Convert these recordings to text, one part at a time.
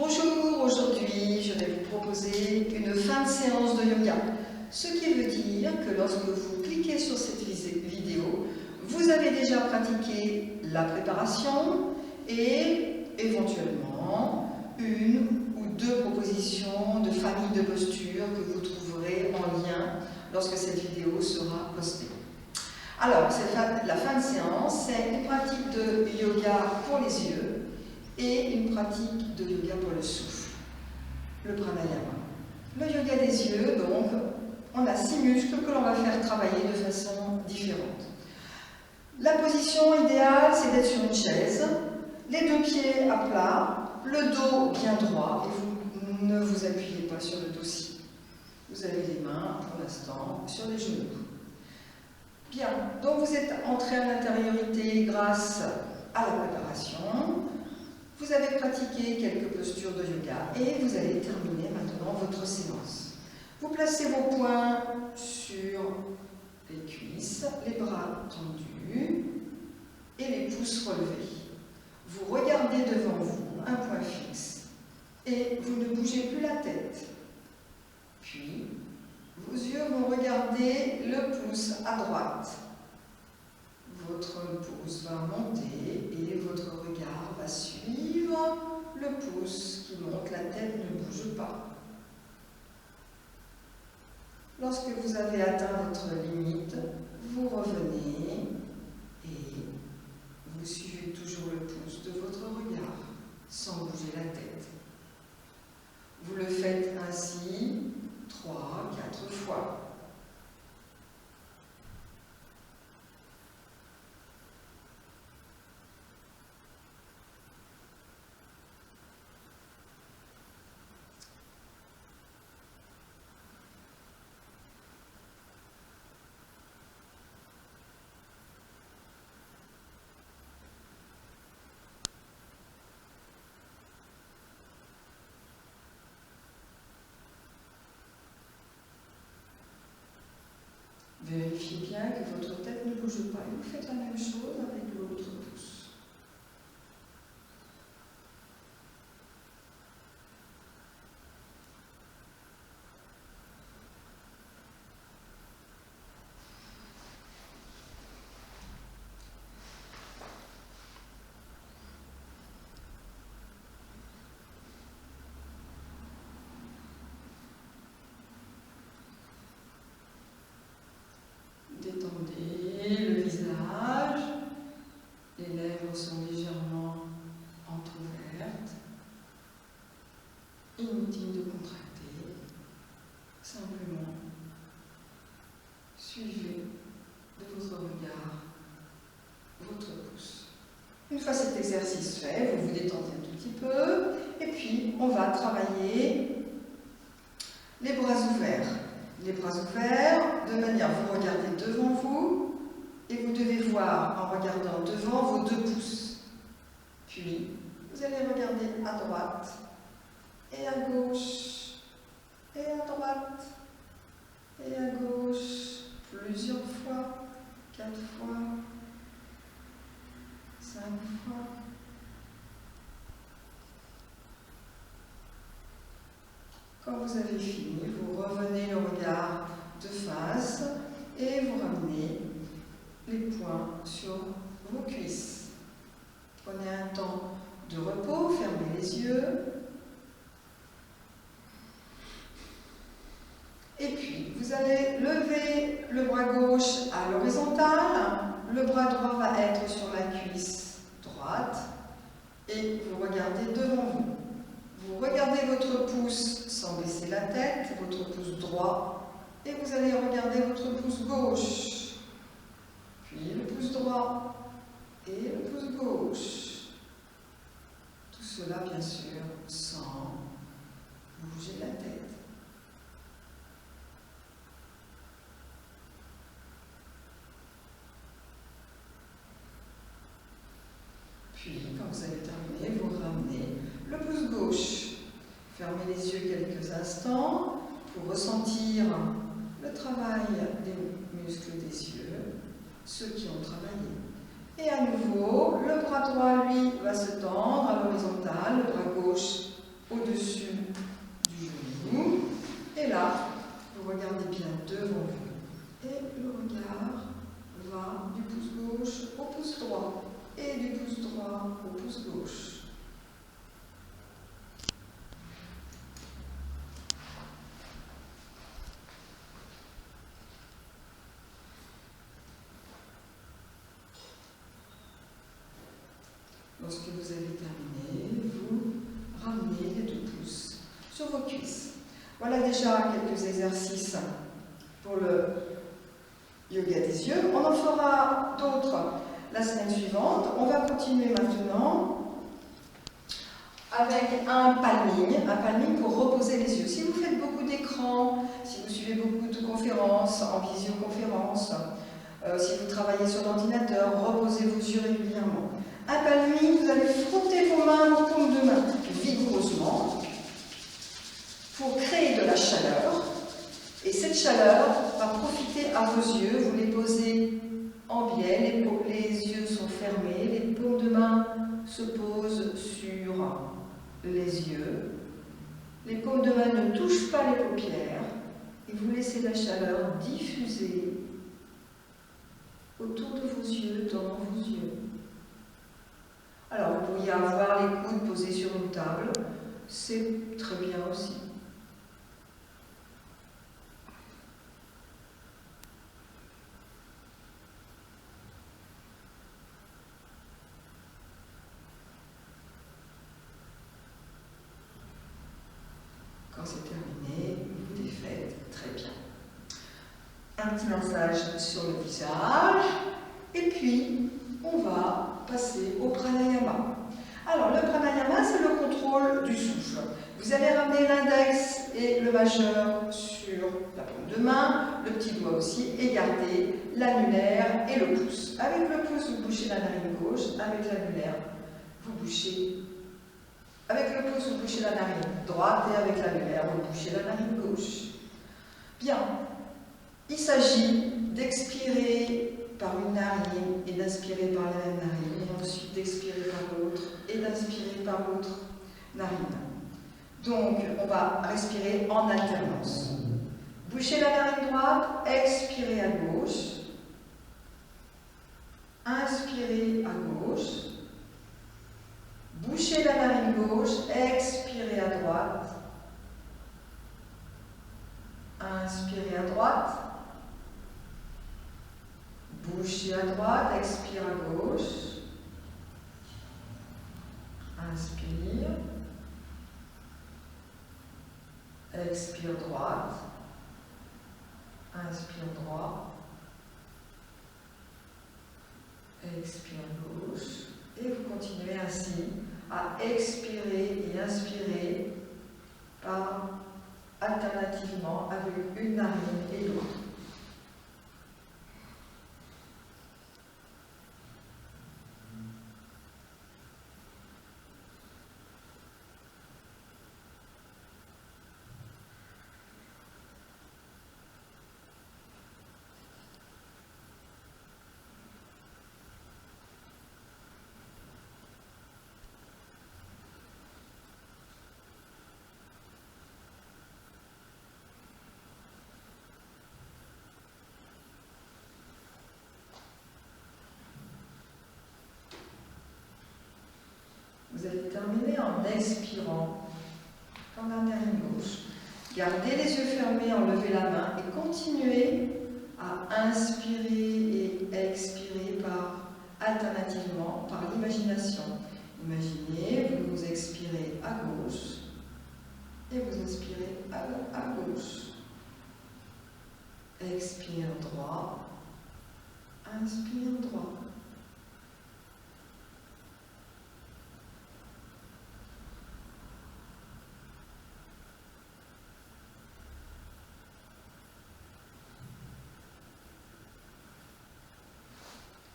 Bonjour, aujourd'hui je vais vous proposer une fin de séance de yoga. Ce qui veut dire que lorsque vous cliquez sur cette vidéo, vous avez déjà pratiqué la préparation et éventuellement une ou deux propositions de famille de postures que vous trouverez en lien lorsque cette vidéo sera postée. Alors, la fin de séance, c'est une pratique de yoga pour les yeux et une pratique de yoga pour le souffle, le pranayama. Le yoga des yeux, donc, on a 6 muscles que l'on va faire travailler de façon différente. La position idéale, c'est d'être sur une chaise, les 2 pieds à plat, le dos bien droit, et vous ne vous appuyez pas sur le dossier. Vous avez les mains, pour l'instant, sur les genoux. Bien, donc vous êtes entré en intériorité grâce à la préparation. Vous avez pratiqué quelques postures de yoga et vous allez terminer maintenant votre séance. Vous placez vos poings sur les cuisses, les bras tendus et les pouces relevés. Vous regardez devant vous un point fixe et vous ne bougez plus la tête. Puis, vos yeux vont regarder le pouce à droite. Votre pouce va monter et votre regard va suivre le pouce qui monte, la tête ne bouge pas. Lorsque vous avez atteint votre limite, vous revenez et vous suivez toujours le pouce de votre regard sans bouger la tête. Vous le faites ainsi 3, 4 fois. Vérifiez bien que votre tête ne bouge pas et vous faites la même chose avec l'autre pouce. Détendez le visage, les lèvres sont légèrement entrouvertes. Inutile de contracter, simplement suivez de votre regard votre pouce. Une fois cet exercice fait, vous vous détendez un tout petit peu et puis on va travailler les bras ouverts. Les bras ouverts, de manière, vous regardez devant vous et vous devez voir en regardant devant vos 2 pouces. Puis, vous allez regarder à droite et à gauche et à droite et à gauche plusieurs fois, 4 fois, 5 fois. Quand vous avez fini, vous revenez le regard de face et vous ramenez les poings sur vos cuisses. Prenez un temps de repos, fermez les yeux. Et puis, vous allez lever le bras gauche à l'horizontale, le bras droit va être sur la cuisse droite et vous regardez devant vous. Vous regardez votre pouce sans baisser la tête, votre pouce droit, et vous allez regarder votre pouce gauche, puis le pouce droit et le pouce gauche. Tout cela, bien sûr, sans bouger la tête. Puis, quand vous avez terminé, vous ramenez le pouce gauche. Fermez les yeux quelques instants pour ressentir le travail des muscles des yeux, ceux qui ont travaillé. Et à nouveau, le bras droit, lui, va se tendre à l'horizontale, le bras gauche au-dessus du genou. Et là, vous regardez bien devant vous. Et le regard va du pouce gauche au pouce droit. Et du pouce droit au pouce gauche. Lorsque vous avez terminé, vous ramenez les 2 pouces sur vos cuisses. Voilà déjà quelques exercices pour le yoga des yeux. On en fera d'autres la semaine suivante. On va continuer maintenant avec un palming pour reposer les yeux. Si vous faites beaucoup d'écrans, si vous suivez beaucoup de conférences en visioconférence, si vous travaillez sur l'ordinateur, reposez vos yeux régulièrement. Un palming, vous allez frotter vos mains aux paumes de main vigoureusement pour créer de la chaleur. Et cette chaleur va profiter à vos yeux. Vous les posez en biais, les yeux sont fermés, les paumes de main se posent sur les yeux. Les paumes de main ne touchent pas les paupières et vous laissez la chaleur diffuser autour de vos yeux, dans vos yeux. Alors, vous pourriez avoir les coudes posés sur une table, c'est très bien aussi. Quand c'est terminé, vous défaites très bien. Un petit massage sur le visage, et puis on va passer au pranayama. Alors, le pranayama, c'est le contrôle du souffle. Vous allez ramener l'index et le majeur sur la paume de main, le petit doigt aussi, et garder l'annulaire et le pouce. Avec le pouce, vous bouchez la narine gauche, avec l'annulaire, vous bouchez. Avec le pouce, vous bouchez la narine droite, et avec l'annulaire, vous bouchez la narine gauche. Bien. Il s'agit d'expirer par une narine et d'inspirer par la même narine, et ensuite d'expirer par l'autre et d'inspirer par l'autre narine. Donc, on va respirer en alternance. Bouchez la narine droite, expirez à gauche, inspirez à gauche, bouchez la narine gauche, expirez à droite, inspirez à droite, bouchez à droite, expire à gauche, inspire, expire droite, inspire droit, expire gauche, et vous continuez ainsi à expirer et inspirer par alternativement avec une narine et l'autre. Vous allez terminer en expirant par la narine gauche. Gardez les yeux fermés, enlevez la main et continuez à inspirer et expirer alternativement par l'imagination. Imaginez, vous expirez à gauche et vous inspirez à gauche. Expire droit, inspire droit.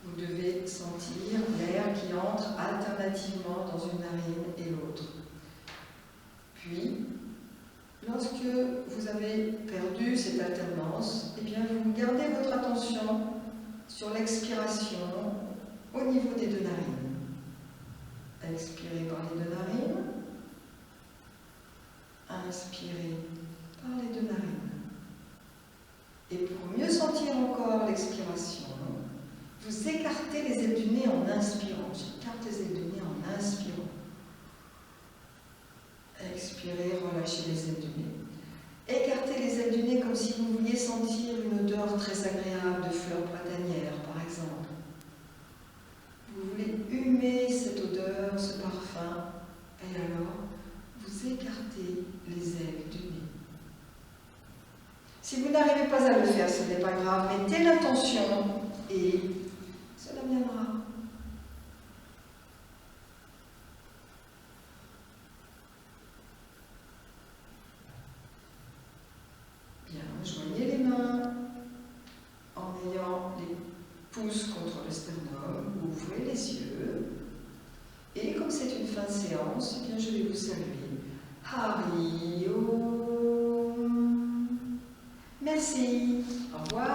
Vous devez sentir l'air qui entre alternativement dans une narine et l'autre. Puis, lorsque vous avez perdu cette alternance, eh bien vous gardez votre attention sur l'expiration au niveau des deux narines. Expirez par les deux narines. inspirez par les deux narines. Et pour mieux sentir encore l'expiration, vous écartez les ailes du nez en inspirant. J'écarte les ailes du nez en inspirant. Expirez, relâchez les ailes du nez. Écartez les ailes du nez comme si vous vouliez sentir une odeur très agréable de fleurs printanières, par exemple. Vous voulez humer cette odeur, ce parfum, et alors vous écartez les ailes du nez. Si vous n'arrivez pas à le faire, ce n'est pas grave, mettez l'intention et cela viendra. Bien, joignez les mains en ayant les pouces contre le sternum, ouvrez les yeux. Et comme c'est une fin de séance, eh bien je vais vous saluer. Hari Om. Merci. Au revoir.